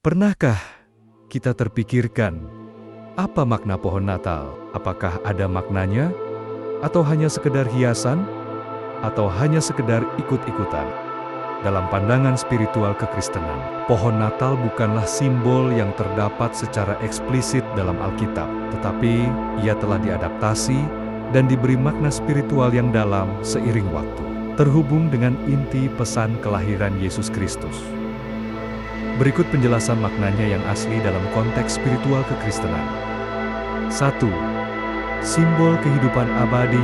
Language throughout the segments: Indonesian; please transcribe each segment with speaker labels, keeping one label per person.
Speaker 1: Pernahkah kita terpikirkan apa makna pohon Natal? Apakah ada maknanya? Atau hanya sekedar hiasan? Atau hanya sekedar ikut-ikutan? Dalam pandangan spiritual kekristenan, pohon Natal bukanlah simbol yang terdapat secara eksplisit dalam Alkitab, tetapi ia telah diadaptasi dan diberi makna spiritual yang dalam seiring waktu, terhubung dengan inti pesan kelahiran Yesus Kristus. Berikut penjelasan maknanya yang asli dalam konteks spiritual kekristenan. 1. Simbol kehidupan abadi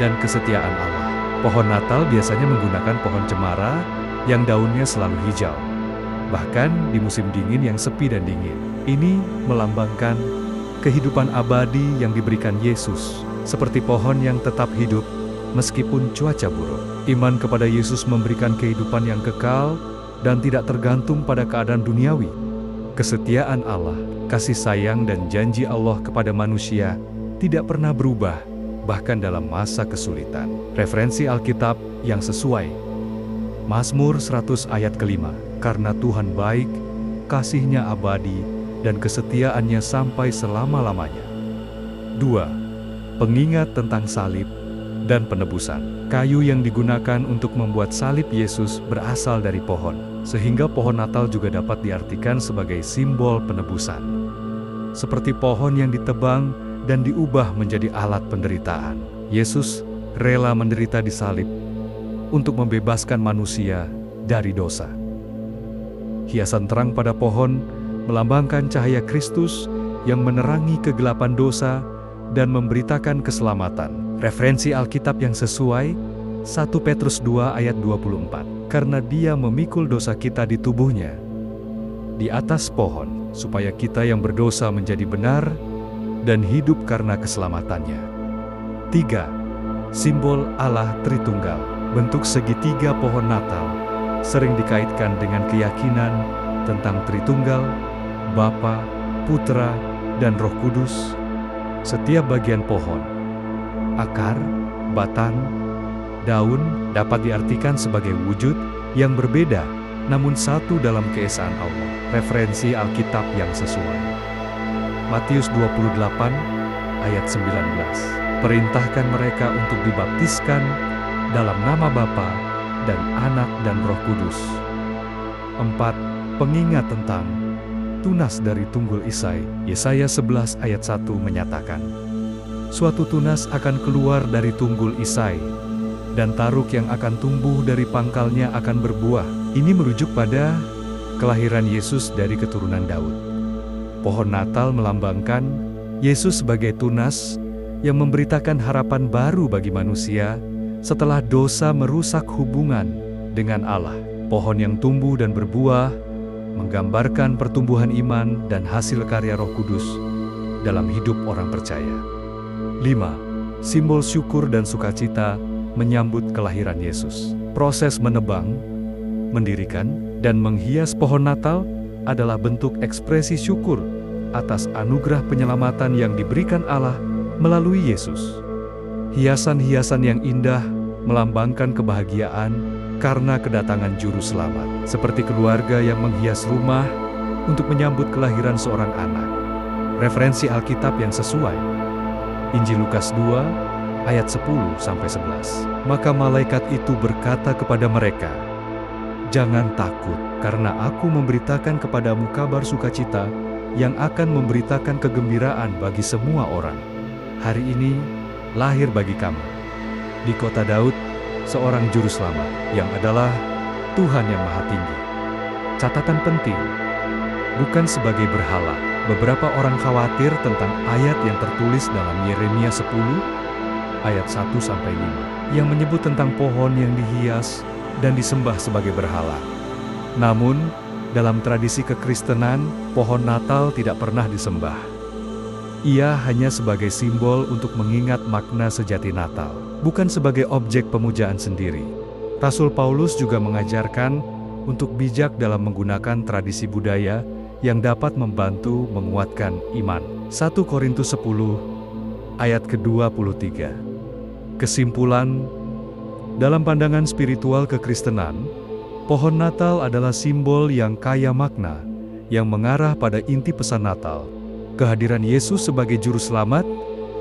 Speaker 1: dan kesetiaan Allah. Pohon Natal biasanya menggunakan pohon cemara yang daunnya selalu hijau. Bahkan di musim dingin yang sepi dan dingin. Ini melambangkan kehidupan abadi yang diberikan Yesus, seperti pohon yang tetap hidup meskipun cuaca buruk. Iman kepada Yesus memberikan kehidupan yang kekal dan tidak tergantung pada keadaan duniawi. Kesetiaan Allah, kasih sayang dan janji Allah kepada manusia tidak pernah berubah, bahkan dalam masa kesulitan. Referensi Alkitab yang sesuai. Mazmur 100 ayat ke-5, karena Tuhan baik, kasih-Nya abadi, dan kesetiaannya sampai selama-lamanya. 2. Pengingat tentang salib dan penebusan. Kayu yang digunakan untuk membuat salib Yesus berasal dari pohon, sehingga pohon Natal juga dapat diartikan sebagai simbol penebusan. Seperti pohon yang ditebang dan diubah menjadi alat penderitaan, Yesus rela menderita di salib untuk membebaskan manusia dari dosa. Hiasan terang pada pohon melambangkan cahaya Kristus yang menerangi kegelapan dosa dan memberitakan keselamatan. Referensi Alkitab yang sesuai, 1 Petrus 2 ayat 24. Karena Dia memikul dosa kita di tubuhnya, di atas pohon, supaya kita yang berdosa menjadi benar dan hidup karena keselamatannya. 3. Simbol Allah Tritunggal. Bentuk segitiga pohon Natal sering dikaitkan dengan keyakinan tentang Tritunggal, Bapa, Putra, dan Roh Kudus. Setiap bagian pohon, akar, batang, daun dapat diartikan sebagai wujud yang berbeda, namun satu dalam keesaan Allah. Referensi Alkitab yang sesuai. Matius 28 ayat 19. Perintahkan mereka untuk dibaptiskan dalam nama Bapa dan Anak dan Roh Kudus. 4. Pengingat tentang tunas dari tunggul Isai. Yesaya 11 ayat 1 menyatakan, suatu tunas akan keluar dari tunggul Isai, dan taruk yang akan tumbuh dari pangkalnya akan berbuah. Ini merujuk pada kelahiran Yesus dari keturunan Daud. Pohon Natal melambangkan Yesus sebagai tunas yang memberitakan harapan baru bagi manusia setelah dosa merusak hubungan dengan Allah. Pohon yang tumbuh dan berbuah menggambarkan pertumbuhan iman dan hasil karya Roh Kudus dalam hidup orang percaya. 5. Simbol syukur dan sukacita menyambut kelahiran Yesus. Proses menebang, mendirikan, dan menghias pohon Natal adalah bentuk ekspresi syukur atas anugerah penyelamatan yang diberikan Allah melalui Yesus. Hiasan-hiasan yang indah melambangkan kebahagiaan karena kedatangan juru selamat, seperti keluarga yang menghias rumah untuk menyambut kelahiran seorang anak. Referensi Alkitab yang sesuai. Injil Lukas 2 ayat 10-11. Maka malaikat itu berkata kepada mereka, jangan takut, karena aku memberitakan kepadamu kabar sukacita yang akan memberitakan kegembiraan bagi semua orang. Hari ini lahir bagi kamu di kota Daud seorang juru selamat yang adalah Tuhan yang Maha Tinggi. Catatan penting, bukan sebagai berhala. Beberapa orang khawatir tentang ayat yang tertulis dalam Yeremia 10 ayat 1-5 yang menyebut tentang pohon yang dihias dan disembah sebagai berhala. Namun, dalam tradisi kekristenan, pohon Natal tidak pernah disembah. Ia hanya sebagai simbol untuk mengingat makna sejati Natal, bukan sebagai objek pemujaan sendiri. Rasul Paulus juga mengajarkan untuk bijak dalam menggunakan tradisi budaya yang dapat membantu menguatkan iman. 1 Korintus 10 ayat ke-23. Kesimpulan, dalam pandangan spiritual kekristenan, pohon Natal adalah simbol yang kaya makna yang mengarah pada inti pesan Natal, kehadiran Yesus sebagai juru selamat,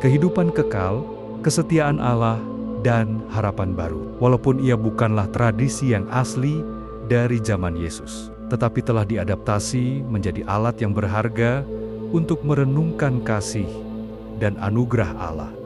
Speaker 1: kehidupan kekal, kesetiaan Allah, dan harapan baru. Walaupun ia bukanlah tradisi yang asli dari zaman Yesus, tetapi telah diadaptasi menjadi alat yang berharga untuk merenungkan kasih dan anugerah Allah.